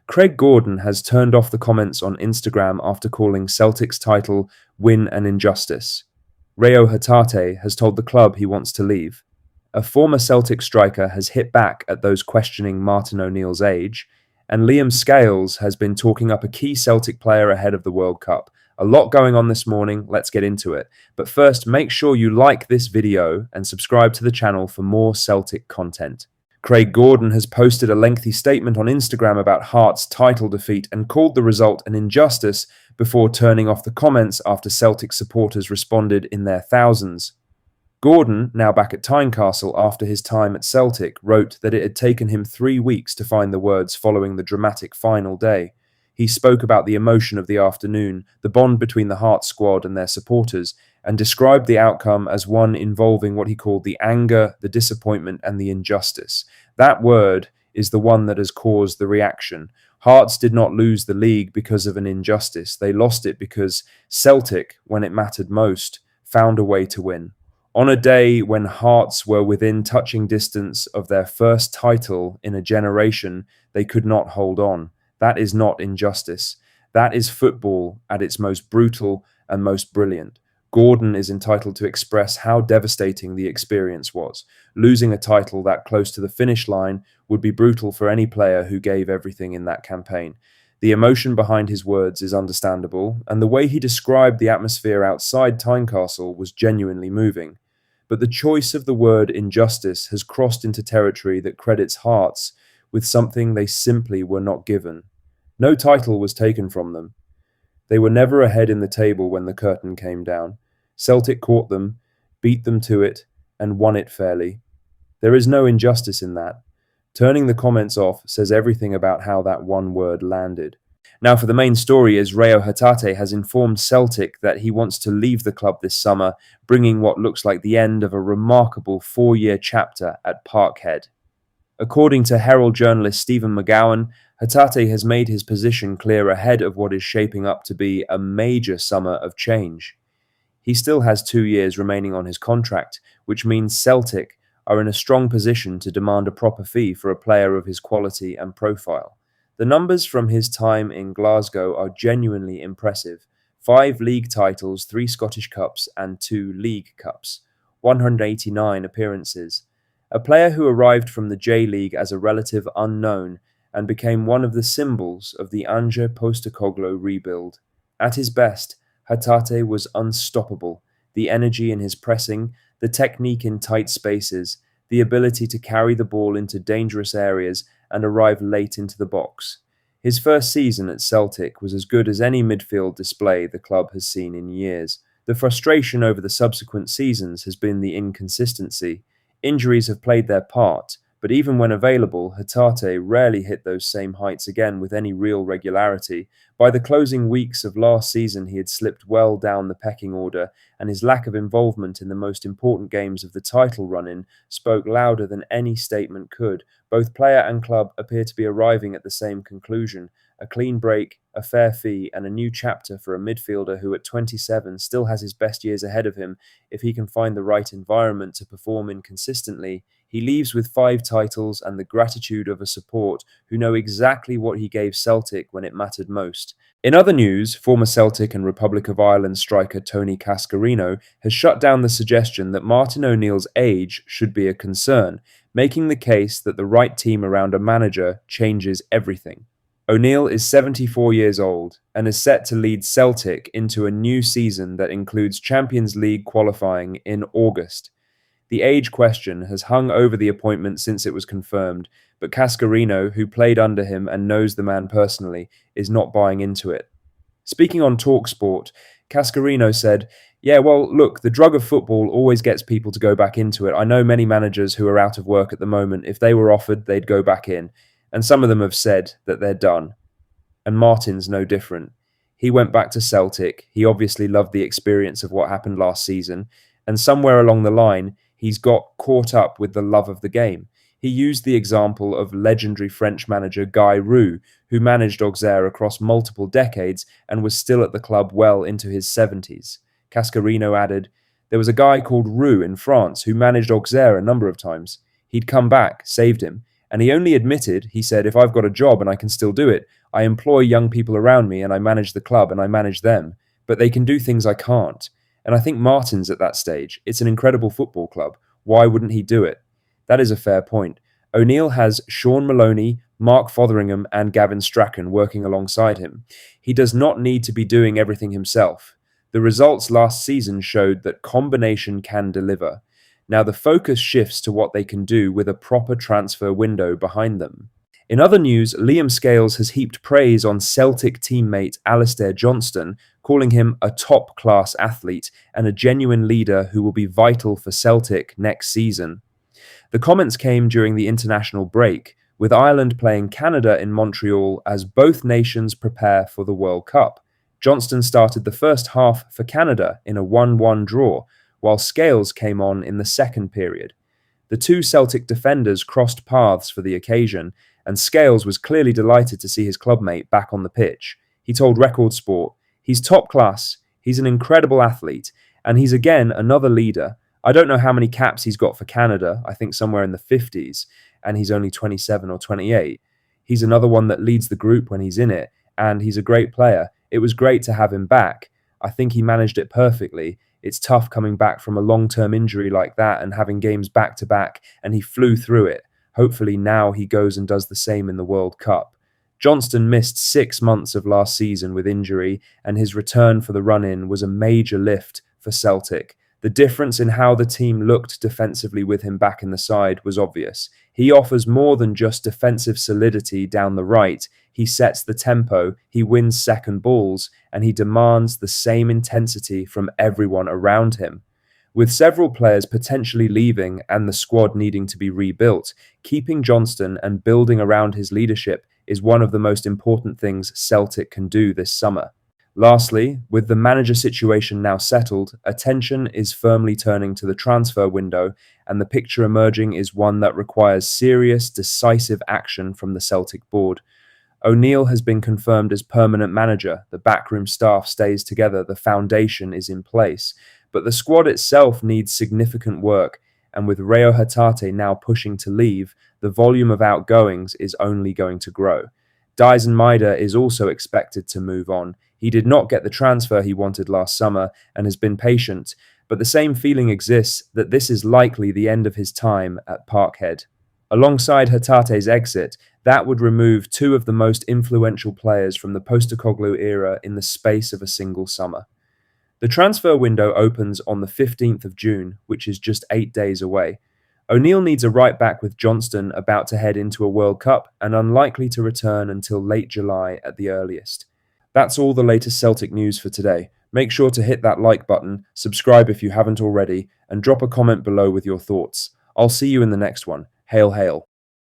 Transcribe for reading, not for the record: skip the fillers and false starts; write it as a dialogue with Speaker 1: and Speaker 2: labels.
Speaker 1: Craig Gordon has turned off the comments on Instagram after calling Celtic's title win an injustice. Reo Hatate has told the club he wants to leave. A former Celtic striker has hit back at those questioning Martin O'Neill's age, and Liam Scales has been talking up a key Celtic player ahead of the World Cup. A lot going on this morning, let's get into it. But first, make sure you like this video and subscribe to the channel for more Celtic content. Craig Gordon has posted a lengthy statement on Instagram about Hearts' title defeat and called the result an injustice before turning off the comments after Celtic supporters responded in their thousands. Gordon, now back at Tynecastle after his time at Celtic, wrote that it had taken him 3 weeks to find the words following the dramatic final day. He spoke about the emotion of the afternoon, the bond between the Hearts squad and their supporters, and described the outcome as one involving what he called the anger, the disappointment, and the injustice. That word is the one that has caused the reaction. Hearts did not lose the league because of an injustice. They lost it because Celtic, when it mattered most, found a way to win. On a day when Hearts were within touching distance of their first title in a generation, they could not hold on. That is not injustice. That is football at its most brutal and most brilliant. Gordon is entitled to express how devastating the experience was. Losing a title that close to the finish line would be brutal for any player who gave everything in that campaign. The emotion behind his words is understandable, and the way he described the atmosphere outside Tynecastle was genuinely moving. But the choice of the word injustice has crossed into territory that credits Hearts with something they simply were not given. No title was taken from them. They were never ahead in the table when the curtain came down. Celtic caught them, beat them to it, and won it fairly. There is no injustice in that. Turning the comments off says everything about how that one word landed. Now for the main story is Reo Hatate has informed Celtic that he wants to leave the club this summer, bringing what looks like the end of a remarkable 4-year chapter at Parkhead. According to Herald journalist Stephen McGowan, Hatate has made his position clear ahead of what is shaping up to be a major summer of change. He still has 2 years remaining on his contract, which means Celtic are in a strong position to demand a proper fee for a player of his quality and profile. The numbers from his time in Glasgow are genuinely impressive. 5 league titles, 3 Scottish Cups and 2 League Cups. 189 appearances. A player who arrived from the J-League as a relative unknown and became one of the symbols of the Ange Postecoglou rebuild. At his best, Hatate was unstoppable. The energy in his pressing, the technique in tight spaces, the ability to carry the ball into dangerous areas and arrive late into the box. His first season at Celtic was as good as any midfield display the club has seen in years. The frustration over the subsequent seasons has been the inconsistency. Injuries have played their part, but even when available, Hatate rarely hit those same heights again with any real regularity. By the closing weeks of last season, he had slipped well down the pecking order, and his lack of involvement in the most important games of the title run-in spoke louder than any statement could. Both player and club appear to be arriving at the same conclusion: a clean break, a fair fee, and a new chapter for a midfielder who at 27 still has his best years ahead of him if he can find the right environment to perform in consistently. He leaves with 5 titles and the gratitude of a support who know exactly what he gave Celtic when it mattered most. In other news, former Celtic and Republic of Ireland striker Tony Cascarino has shut down the suggestion that Martin O'Neill's age should be a concern, making the case that the right team around a manager changes everything. O'Neill is 74 years old and is set to lead Celtic into a new season that includes Champions League qualifying in August. The age question has hung over the appointment since it was confirmed, but Cascarino, who played under him and knows the man personally, is not buying into it. Speaking on TalkSport, Cascarino said, "Yeah, well, look, the drug of football always gets people to go back into it. I know many managers who are out of work at the moment. If they were offered, they'd go back in. And some of them have said that they're done. And Martin's no different. He went back to Celtic. He obviously loved the experience of what happened last season. And somewhere along the line, he's got caught up with the love of the game. He used the example of legendary French manager Guy Roux, who managed Auxerre across multiple decades and was still at the club well into his 70s. Cascarino added, "There was a guy called Roux in France who managed Auxerre a number of times. He'd come back, saved him, And he only admitted, he said, if I've got a job and I can still do it, I employ young people around me and I manage the club and I manage them, but they can do things I can't. And I think Martin's at that stage. It's an incredible football club. Why wouldn't he do it? That is a fair point. O'Neill has Sean Maloney, Mark Fotheringham, and Gavin Strachan working alongside him. He does not need to be doing everything himself. The results last season showed that combination can deliver. Now the focus shifts to what they can do with a proper transfer window behind them. In other news, Liam Scales has heaped praise on Celtic teammate Alistair Johnston, calling him a top-class athlete and a genuine leader who will be vital for Celtic next season. The comments came during the international break, with Ireland playing Canada in Montreal as both nations prepare for the World Cup. Johnston started the first half for Canada in a 1-1 draw, while Scales came on in the second period. The two Celtic defenders crossed paths for the occasion, and Scales was clearly delighted to see his clubmate back on the pitch. He told Record Sport, "He's top class, he's an incredible athlete, and he's again another leader. I don't know how many caps he's got for Canada, I think somewhere in the 50s, and he's only 27 or 28. He's another one that leads the group when he's in it, and he's a great player. It was great to have him back. I think he managed it perfectly. It's tough coming back from a long-term injury like that and having games back-to-back, and he flew through it. Hopefully now he goes and does the same in the World Cup." Johnston missed 6 months of last season with injury, and his return for the run-in was a major lift for Celtic. The difference in how the team looked defensively with him back in the side was obvious. He offers more than just defensive solidity down the right. He sets the tempo, he wins second balls, and he demands the same intensity from everyone around him. With several players potentially leaving and the squad needing to be rebuilt, keeping Johnston and building around his leadership is one of the most important things Celtic can do this summer. Lastly, with the manager situation now settled, attention is firmly turning to the transfer window, and the picture emerging is one that requires serious, decisive action from the Celtic board. O'Neill has been confirmed as permanent manager, the backroom staff stays together, the foundation is in place, but the squad itself needs significant work, and with Reo Hatate now pushing to leave, the volume of outgoings is only going to grow. Dyson Maeda is also expected to move on. He did not get the transfer he wanted last summer and has been patient, but the same feeling exists that this is likely the end of his time at Parkhead. Alongside Hatate's exit, that would remove two of the most influential players from the Postecoglou era in the space of a single summer. The transfer window opens on the 15th of June, which is just 8 days away. O'Neill needs a right-back with Johnston about to head into a World Cup and unlikely to return until late July at the earliest. That's all the latest Celtic news for today. Make sure to hit that like button, subscribe if you haven't already, and drop a comment below with your thoughts. I'll see you in the next one. Hail, hail.